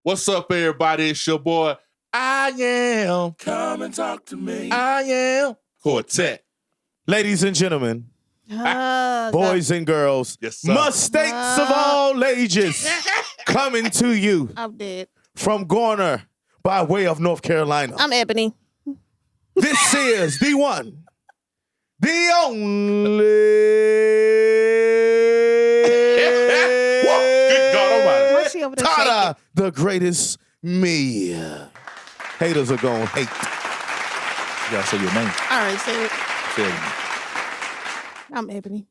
What's up, everybody? It's your boy, I am. Come and talk to me. I am Quartet. Ladies and gentlemen, boys and girls, Yes, sir. mistakes of all ages, coming to you I'm dead. from Garner by way of North Carolina. I'm Ebony. This is the one, the only. Good God Almighty. What's she over there shaking? Tada, the greatest me. Haters are gonna hate. You gotta say your name. I already said it. Say it again. I'm Ebony.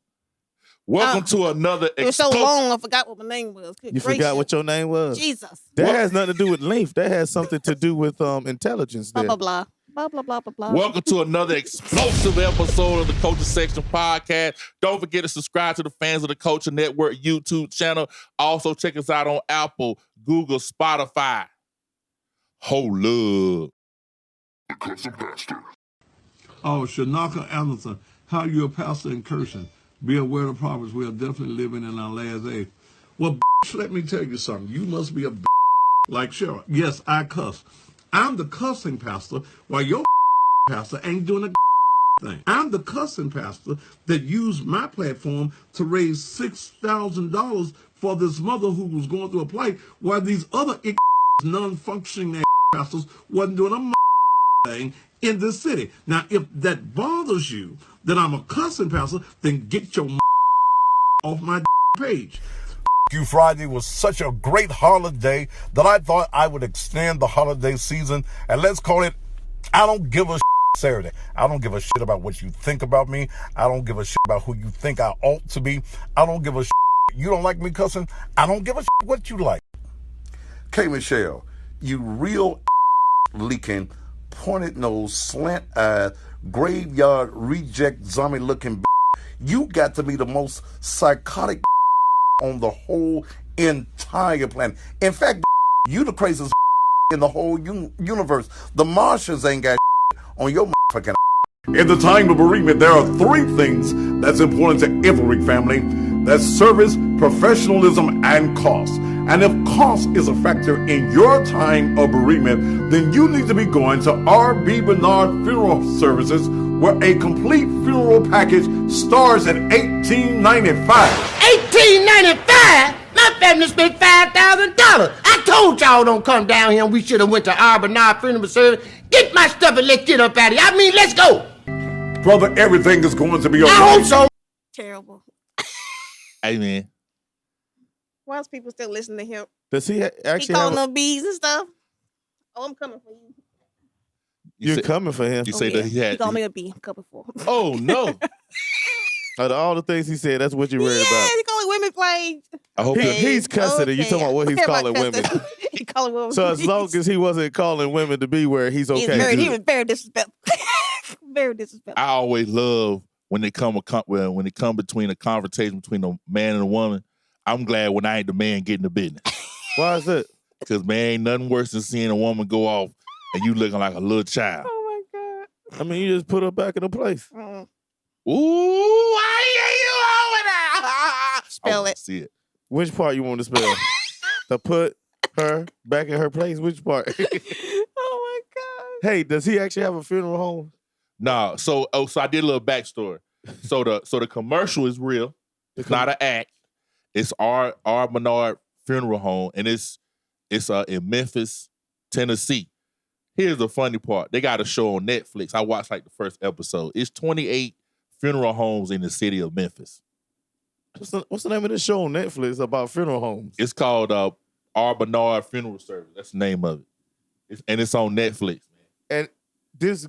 Welcome to another It was so long, I forgot what my name was. Good You gracious. forgot what your name was? Jesus. That has nothing to do with length. That has something to do with intelligence Blah, there. blah, blah. Blah, blah, blah, blah, blah. Welcome to another explosive episode of the Culture Section Podcast. Don't forget to subscribe to the Fans of the Culture Network YouTube channel. Also, check us out on Apple, Google, Spotify. Hold up. The Cussin Pastor. Oh, Shanaka Anderson, how you a pastor in Cussin? Be aware of the prophets. We are definitely living in our last age. Well, let me tell you something. You must be a like Cheryl. Yes, I cuss. I'm the cussing pastor while your pastor ain't doing a thing. I'm the cussing pastor that used my platform to raise $6,000 for this mother who was going through a plight while these other non-functioning pastors wasn't doing a thing in this city. Now, if that bothers you that I'm a cussing pastor, then get your off my page. You Friday was such a great holiday that I thought I would extend the holiday season and let's call it I don't give a Saturday. I don't give a shit about what you think about me. I don't give a shit about who you think I ought to be. I don't give a shit. You don't like me cussing? I don't give a shit what you like. K. Michelle, you real leaking, pointed nose, slant eyed, graveyard reject, zombie looking. You got to be the most psychotic on the whole entire planet. In fact, you the craziest in the whole universe. The Martians ain't got on your motherfucking. In the time of bereavement, there are three things that's important to every family. That's service, professionalism, and cost. And if cost is a factor in your time of bereavement, then you need to be going to R.B. Bernard Funeral Services, where a complete funeral package starts at $1,895. $1,895? My family spent $5,000. I told y'all don't come down here and we should have went to R. Bernard Funeral Service. Get my stuff and let's get up out of here. I mean, let's go. Brother, everything is going to be okay. I hope so. Terrible. Amen. Why is people still listening to him? Does he He actually calling have them bees and stuff. Oh, I'm coming for you. You're say- coming for him. You say yeah. that he had. He called me a bee. I'm coming for him. Oh, no. Out of all the things he said, that's what you read Yeah, about. he calling women plain. I hope He- that he's cussing it. You talking about what he's I care calling about women. cussing. He calling women. So as bees. long as he wasn't calling women to be where he's okay. He good. was very disrespectful. Very disrespectful. I always love when they come between a conversation between a man and a woman. I'm glad when I ain't the man getting the business. Why is that? Because, man, ain't nothing worse than seeing a woman go off and you looking like a little child. Oh my God. I mean, you just put her back in her place. Mm. Ooh, why you over there? Spell it. See it. Which part you want to spell? To put her back in her place? Which part? Oh my God. Hey, does he actually have a funeral home? Nah, so I did a little backstory. So the commercial is real. It's not an act. It's R. Bernard Funeral Home, and it's in Memphis, Tennessee. Here's the funny part. They got a show on Netflix. I watched like the first episode. It's 28 funeral homes in the city of Memphis. What's the name of this show on Netflix about funeral homes? It's called R. Bernard Funeral Service. That's the name of it. It's on Netflix, man. And this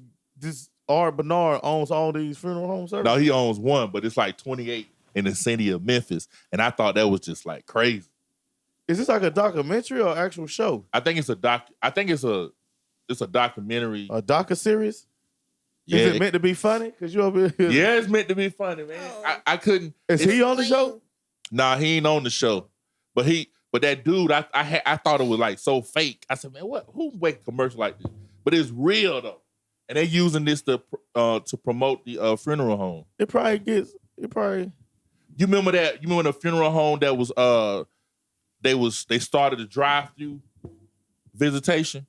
R. Bernard owns all these funeral home services? No, he owns one, but it's like 28 in the city of Memphis. And I thought that was just like crazy. Is this like a documentary or actual show? I think it's a documentary. A docu-series? Yeah, Is it meant to be funny? Because you over here. Yeah, it's meant to be funny, man. I couldn't. Is he on the show? Nah, he ain't on the show. But that dude, I thought it was like so fake. I said, man, who make a commercial like this? But it's real though. And they're using this to promote the funeral home. It probably. You remember that? You remember the funeral home that was they started a drive-through Visitation.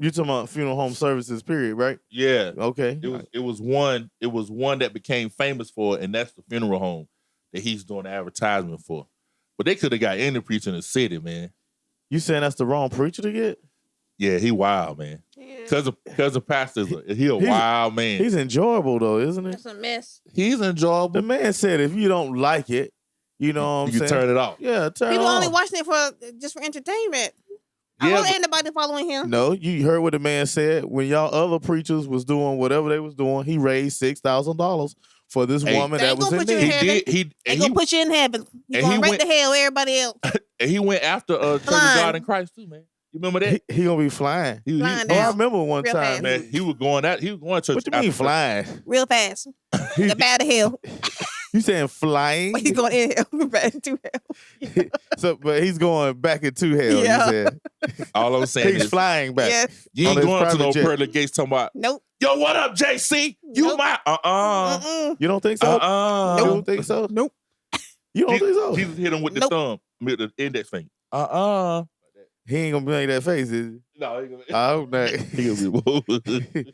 You talking about funeral home services, period, right? Yeah. Okay. It was one that became famous for it, and that's the funeral home that he's doing the advertisement for. But they could have got any preacher in the city, man. You saying that's the wrong preacher to get? Yeah, he wild, man. Yeah. Cause the pastor's he a wild man. He's enjoyable though, isn't he? That's a mess. He's enjoyable. The man said if you don't like it, you know what I'm You saying? can turn it off. Yeah, turn People it only off. watching it for entertainment. I Yeah, don't but- ain't nobody following him. No, you heard what the man said. When y'all other preachers was doing whatever they was doing, he raised $6,000 for this Hey, woman They that ain't was gonna in put you in need. heaven. He They gonna put you in heaven. You and going he right went- to hell, everybody else. and he went after Church of Flying. God in Christ too, man. You remember that? He gonna be flying. Flying Oh, I down. remember one Real time. fast. Man, he was going to church. What you mean after church. flying? Real fast. He- Get bad to hell. You saying flying? But he's going in hell. Bad to hell. So, but he's going back into hell. Yeah. He said All I'm saying he's is flying back. Yeah. you ain't on his going to private no jet. pearly gates talking about, Nope. yo, what up, JC? You Nope. my Mm-mm. You don't think so? You Nope. don't think so? Nope. You don't think so? Jesus hit him with the Nope. thumb, with the index finger. He ain't gonna make that face, is he? No, he gonna, I hope not. he gonna be.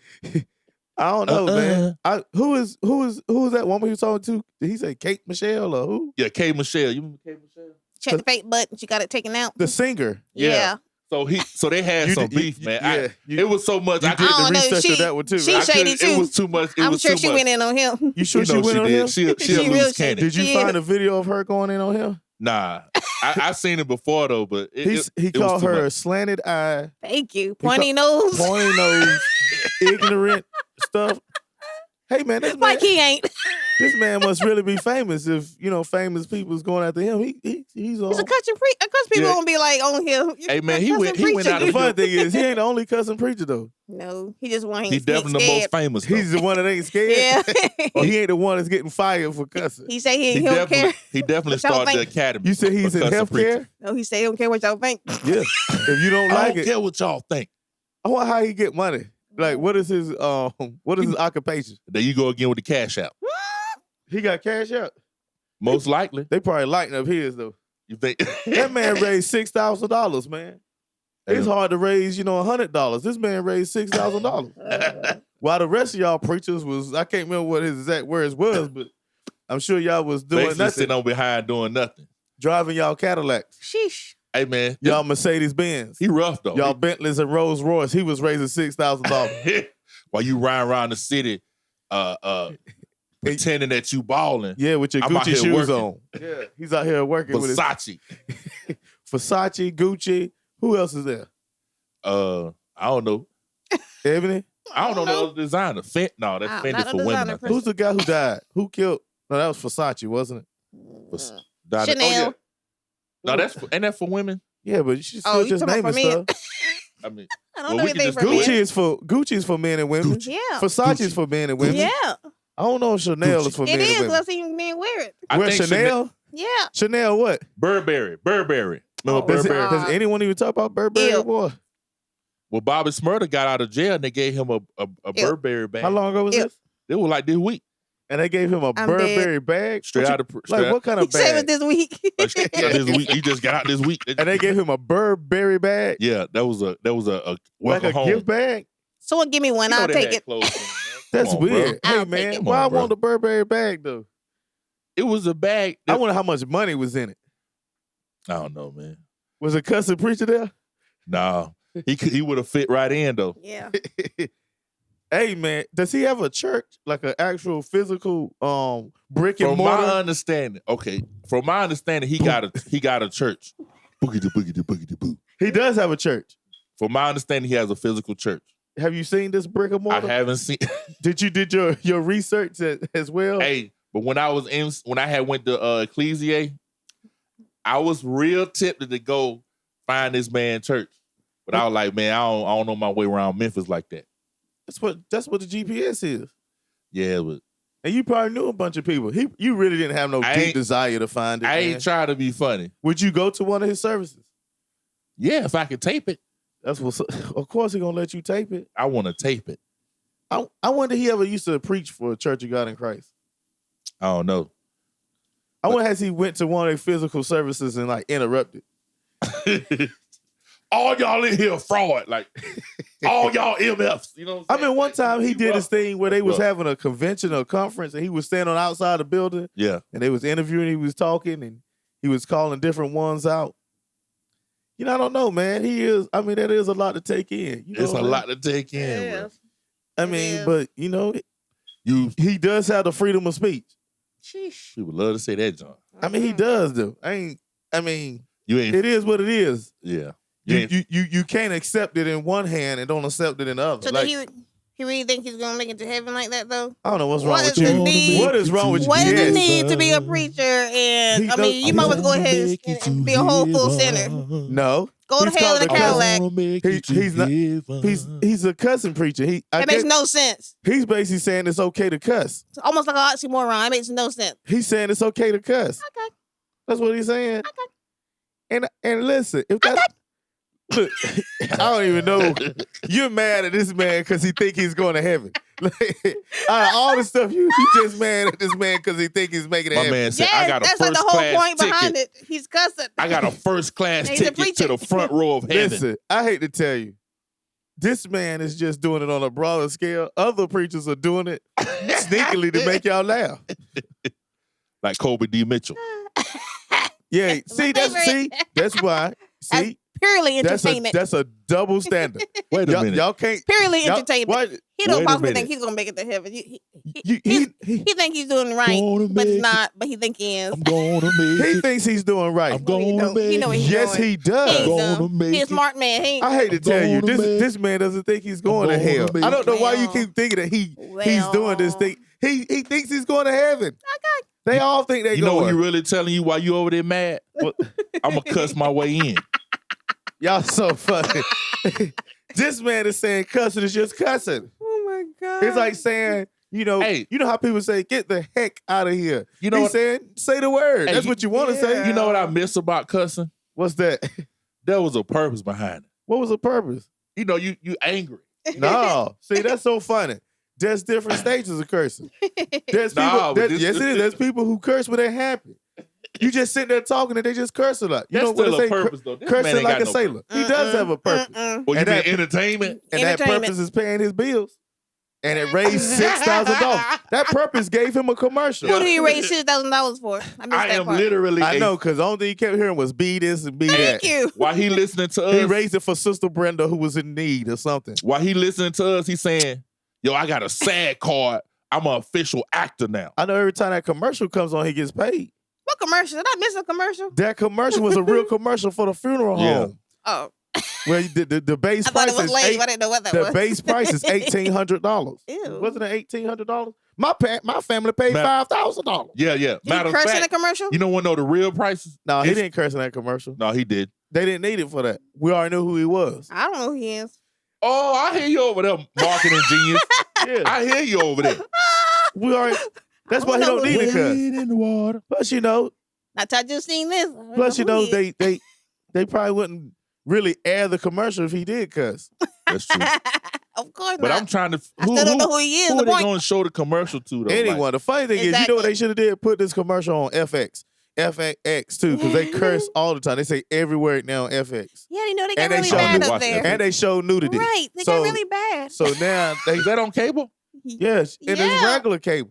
I don't know, man. Who is that woman you talking to? Did he say Kate Michelle or who? Yeah, K. Michelle. You remember K. Michelle? Check the fake button. She got it taken out. The singer. Yeah. So they had You some did- beef, you- man. yeah, you- it was so much. You I did couldn't. I don't the know. research She- of that one too, she right? shady too. It was too much. I'm sure she went in on him. You sure You she know went she on did. him? She a She real loose shady. cannon. Did you She find is. a video of her going in on him? Nah, I seen it before though, but He it was called too her a much. slanted eye, Thank you. Pointy nose. pointy nose, ignorant stuff. Hey man, Like he ain't. this man must really be famous. If famous people's going after him, he's on. He's a country preacher. Of course, people Yeah. gonna be like on him. Hey, man, he Cousin went preacher. out The of funny thing is, he ain't the only cousin preacher though. No, he just want. He's definitely the most famous. Though. He's the one that ain't scared. Yeah. Or he ain't the one that's getting fired for cussing. He say he He don't care. definitely What y'all started the think? academy. You said he's for in cussing preachers. healthcare? No, he say he don't care what y'all think. Yeah. If you don't I like don't it, care what y'all think. I wonder how he get money. Like, what is his occupation? There you go again with the cash out. He got cash out. Most likely, They probably lighten up his though. you think That man raised $6,000, man. It's hard to raise, $100. This man raised $6,000. While the rest of y'all preachers was, I can't remember what his exact words was, but I'm sure y'all was doing basically nothing, sitting on behind doing nothing. driving y'all Cadillacs, Sheesh. Hey man, y'all Mercedes Benz, he rough though. y'all Bentleys and Rolls Royce. He was raising $6,000. While you riding around the city, pretending that you balling. Yeah, with your I'm out Gucci here shoes working. on. Yeah, he's out here working with his Versace. Versace, Gucci. Who else is there? I don't know. Ebony. I don't know the other designer. No, that's Ah, Fendi not a for women. designer I think. Who's the guy who died? Who killed? No, that was Versace, wasn't it? Died- Chanel. Oh, yeah. No, ain't that for women? Yeah, but she's Oh, still you just talking about naming for men? stuff. I mean, I don't Well, know we can anything just for go men. Gucci is for men and women. Yeah. Versace's for men and women. Yeah. I don't know if Chanel is for It men is. and 'Cause women. I've seen men wear it. I Where think Chanel? Yeah. Chanel what? Burberry. Remember Does, Burberry? does anyone even talk about Burberry? Ew. Boy? Well, Bobby Smurda got out of jail and they gave him a Burberry bag. How long ago was Ew. this? It was like this week. And they gave him a I'm Burberry bag? Straight What out you- of Like, what kind of He said it bag? this week. this week. He just got out this week. And they gave him a Burberry bag? Yeah, that was a Like welcome a home. gift bag? Someone give me one. You know I'll they take had it. clothes in there. That's Come on, bro. weird. Hey, I'll man, take it. why I Come on, bro. want a Burberry bag, though? It was a bag. I wonder how much money was in it. I don't know, man. Was a Cussin preacher there? No, he would have fit right in though. Yeah. Hey, man, does he have a church? Like an actual physical brick and From mortar? my understanding, he got a church. Boogity boogity boogity boo. He does have a church. From my understanding, he has a physical church. Have you seen this brick and I mortar? haven't seen. Did your research as well? Hey, but when I had went to Ecclesia, I was real tempted to go find this man church, but I was like, man, I don't know my way around Memphis like that. That's what the GPS is. Yeah, but And you probably knew a bunch of people. You really didn't have no I deep ain't- desire to find it. I man. ain't trying to be funny. Would you go to one of his services? Yeah, if I could tape it, That's what. Of course, he gonna let you tape it. I want to tape it. I wonder he ever used to preach for a Church of God in Christ. I don't know. I wonder has he went to one of their physical services and like interrupted. all y'all in here fraud. Like, all y'all MFs. You know what I'm I saying? mean, one time he did this thing where they was Rough. having a convention or conference, and he was standing on the outside the building, Yeah. and they was interviewing, he was talking, and he was calling different ones out. You know, I don't know, man. That is a lot to take in. You know It's a what I'm lot to take in, bro. Yes. I It mean, is. but, you know, You he does have the freedom of speech. Sheesh. people love to say that, John. I mean, he does, though. It You ain't. is what it is. Yeah. You ain't, You can't accept it in one hand and don't accept it in the other. So Like, he really think he's gonna make it to heaven like that though? I don't know what's wrong What with is the you. need? What is wrong with you? What is the Yes. need to be a preacher? And I mean, you might as well go ahead and be a whole full sinner. No. Go to He's hell in a called Cadillac. He's not. He's a cussing preacher. That makes no sense. He's basically saying it's okay to cuss. It's almost like an oxymoron. It makes no sense. He's saying it's okay to cuss. Okay. That's what he's saying. Okay. And listen, if that look, I don't even know. You're mad at this man because he think he's going to heaven. Like, out of all the stuff, you just mad at this man because he think he's making it my heaven. man said, Yes, I got a that's first like the whole class point behind ticket. it. He's cussing. I got a first class He's a ticket to preacher. the front row of heaven. Listen, I hate to tell you, this man is just doing it on a broader scale. Other preachers are doing it sneakily to make y'all laugh. Like Kobe D. Mitchell. Yeah, My favorite. that's why. That's See, purely that's entertainment. a double standard. Wait a minute. Y'all can't. Purely y'all- entertainment. What? He don't Wait a possibly minute. think he's gonna make it to heaven. He He think he's doing right, Gonna but he's make not. But he think he is. I'm gonna make he it. thinks he's doing right. I'm No, he gonna don't. make He know what it. he's Yes, doing. he He does. ain't Gonna dumb. make He a it. smart man. He ain't. I hate to tell you, gonna make it. this man doesn't think he's going to gonna hell. make I don't know why you Well. keep thinking that he's doing this thing. He thinks he's going to heaven. Okay. They all think they You know going. what he really telling you while you over there mad? I'm going to cuss my way in. Y'all so funny. This man is saying cussing is just cussing. Oh my god. It's like saying, Hey. you know how people say, get the heck out of here. You know He's what- saying, say the word. Hey, That's what you want to say. You know what I miss about cussing? What's that? There was a purpose behind it. What was the purpose? You know, you angry. No. See, that's so funny. There's different stages of cursing. There's people. Nah, but yes, it is. There's people who curse when they're happy. You just sit there talking and they just curse a lot. You That's know what still they a say? purpose, though. This man Cursing ain't like got a no sailor. He does have a purpose. Well, you And mean that- entertainment? And that Entertainment. purpose is paying his bills. And it raised $6,000. That purpose gave him a commercial. Who do you raise $6,000 for? I missed I that am part. literally. I know, because the only thing he kept hearing was be this and be that. Thank you. While he listening to us, He raised it for Sister Brenda who was in need or something. while he listening to us, he's saying, "Yo, I got a SAG card. I'm an official actor now." I know every time that commercial comes on, he gets paid. What commercial? Did I miss a commercial? That commercial was a real commercial for the funeral Yeah. home. Oh, Where the base I thought price it was is lame. I didn't know what that the was. base price is $1,800. Ew. Wasn't it $1,800? My family paid Matt- $5,000. Yeah. Did Matter he of curse in the fact, commercial? you don't want to know the real prices? No, he It's- didn't curse in that commercial. No, he did. They didn't need it for that. We already knew who he was. I don't know who he is. Oh, I hear you over there, marketing genius. Yeah, I hear you over there. we already. That's why he don't need it, cuz. in the water. Plus, Not till I just seen this. I don't plus, know who he is. they probably wouldn't really air the commercial if he did cuss. That's true. Of course But not. I'm trying to. I still don't know who he is. Who The are they point. going to show the commercial to, though? Anyone. The funny thing is, you know what Exactly. they should have did? Put this commercial on FX too, because they curse all the time. They say every word now on FX. Yeah, you know they got And they really show bad me up watch there. that. And they show nudity. Right, they So- got really bad. So now they Is that on cable? yes, and it's Yeah. regular cable.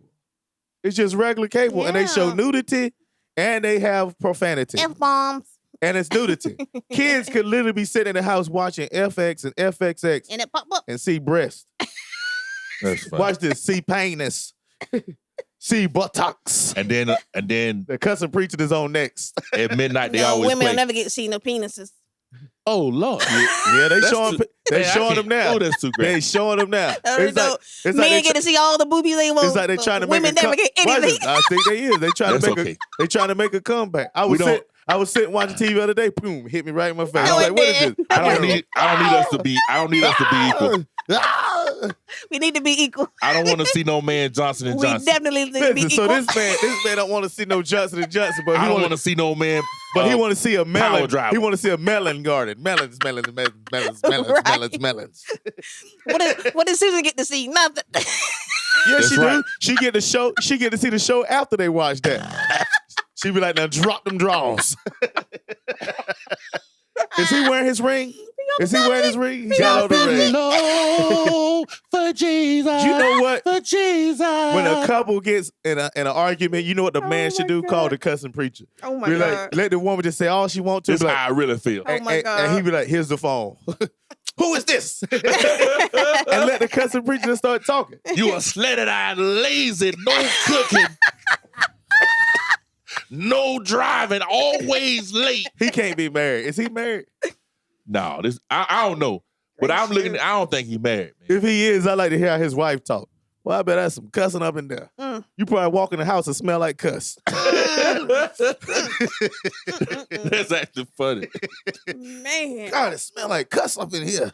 It's just regular cable, and they show Yeah. nudity, and they have profanity, F-bombs. and it's nudity. Kids could literally be sitting in the house watching FX and FXX And it pop up. and see breast. That's fine. Watch this, see penis, see buttocks. And then The cussing preaching is on next. at midnight they No, always women play. will never get to see no penises. Oh Lord. Yeah, they That's showing too- they Hey, I showing can't- them now. Oh, that's too They great. showing them now. I don't It's know. like, it's like Men they get to see all the boobies they want. It's like they trying to make women a never get Watch anything. this. I think they is. They trying That's to make okay. they trying to make a comeback. I We was sitting watching TV the other day. Boom, hit me right in my face. I No, was it like, what is didn't. this? I don't need us to be equal. We need to be equal. I don't want to see no man Johnson and We Johnson. definitely need to be Listen, equal. so this man don't want to see no Johnson and Johnson, but I he don't want want to see no man. he want to see a melon. driver. He want to see a melon garden. Melons. Right. Melons. What did Susan get to see? Nothing. Yeah, That's she right. do. She get the show. She get to see the show after they watch that. She be like, now drop them draws. Is he wearing his ring? Is he wearing his ring? He got on the ring. Low for Jesus. You know what? For Jesus. When a couple gets in an argument, you know what the man should do? Call the cussing preacher. Oh my Be God. like, let the woman just say all she wants to. This is Be like, how I really feel. Oh my God. And he be like, here's the phone. Who is this? And let the cussing preacher start talking. You a slatted-eyed, lazy, no cooking, no driving, always late. He can't be married. Is he married? No, this I don't know. But I'm looking. I don't think he married, man. If he is, I like to hear how his wife talk. Well, I bet that's some cussing up in there. You probably walk in the house and smell like cuss. That's actually funny. Man. God, it smell like cuss up in here.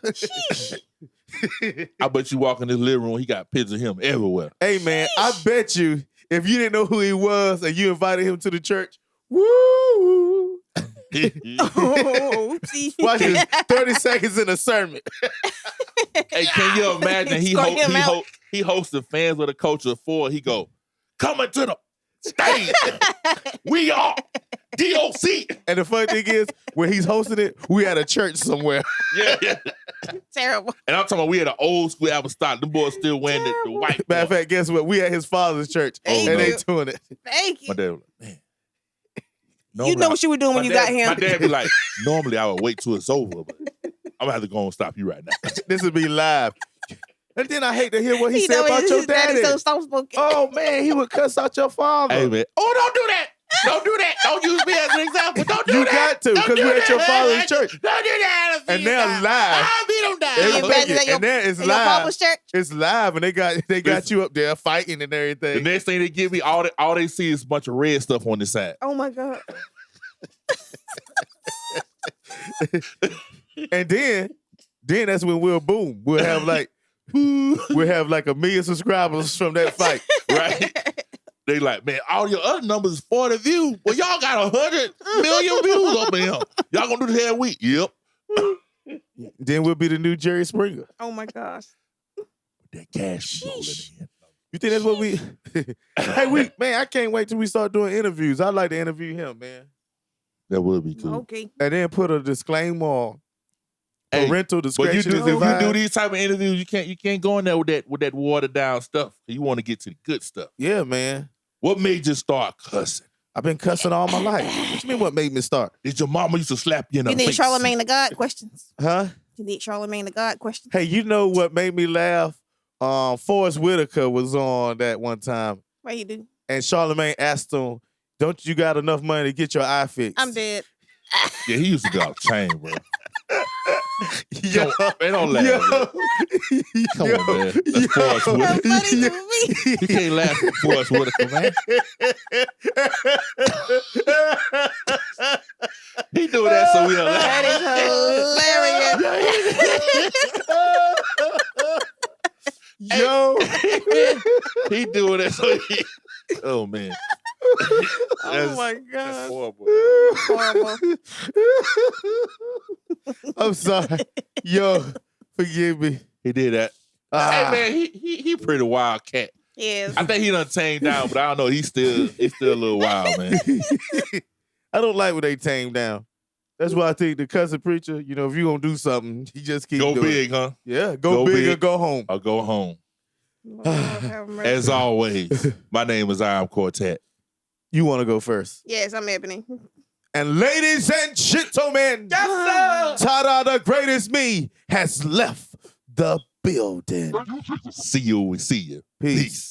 I bet you walk in his living room, he got pictures of him everywhere. Hey, man, I bet you if you didn't know who he was and you invited him to the church, woo! Oh, see. Watch this 30 seconds in a sermon. Hey, can you imagine he hosts the fans of the culture of 4. He go, coming to the stage. We are DOC. And the funny thing is, when he's hosting it, we at a church somewhere. Yeah. Terrible. And I'm talking about we at an old school Apostolic. Them boys still wearing the white. Matter of fact, guess what? We at his father's church. Thank and you. they doing it. Thank you. My dad was like, man. You know what you were doing when you got him. My dad be like, normally I would wait till it's over, but I'm gonna have to go and stop you right now. This would be live. And then I hate to hear what he said know about his your daddy. so soft-spoken. Oh, man, he would cuss out your father. Hey, man. Oh, don't do that. Don't do that. Don't use me as an example. Don't do You that. got to, because we're at your father's church. Don't do that. And they're live. I'll beat them down. They You look imagine it, at your- and there it's in your live. papa's church? It's live, and they got you up there fighting and The everything. next thing they give me, all they see is a bunch of red stuff on the side. Oh my God. And then that's when we'll boom. We'll have like 1 million subscribers from that fight. Right? They like, man, all your other numbers is 40 views. Well, y'all got 100 million views up in here. Y'all gonna do this every week? Yep. Then we'll be the new Jerry Springer. Oh my gosh. That cash rolling in. You think that's what we? Hey, man, I can't wait till we start doing interviews. I'd like to interview him, man. That would be cool. Okay. And then put a disclaimer on. Hey, Parental but you discretion do, is if you advised. do these type of interviews, you can't go in there with that watered down stuff. You want to get to the good stuff. Yeah, man. What made you start cussing? I've been cussing all my life. What you mean what made me start? Did your mama used to slap you in the You need face? Charlemagne the God questions. Huh? You need Charlemagne the God questions. Hey, you know what made me laugh? Forrest Whitaker was on that one time. What you do? And Charlemagne asked him, don't you got enough money to get your eye fixed? I'm dead. Yeah, he used to go off chain, bro. Yo, Man, don't laugh. Man. Come on, man. That's Forrest So Whitaker. funny to me. You can't laugh at Forrest Whitaker, man. He do that so we'll laugh. That Yo. He doing that so he. Oh man. Oh my That's God. horrible. Horrible. I'm sorry. Yo, forgive me. He did that. Ah. Hey man, he pretty wild cat. Yes. I think he done tamed down, but I don't know. He's still a little wild, man. I don't like when they tame down. That's why I think the cousin preacher, if you're going to do something, he just keep Go doing it. big, huh? Yeah, go big or go home. Or go home. Lord have mercy. As always, my name is Iron Quartet. You want to go first. Yes, I'm Ebony. And ladies and gentlemen, Tada the greatest me has left the building. See you. We see you. Peace. Peace.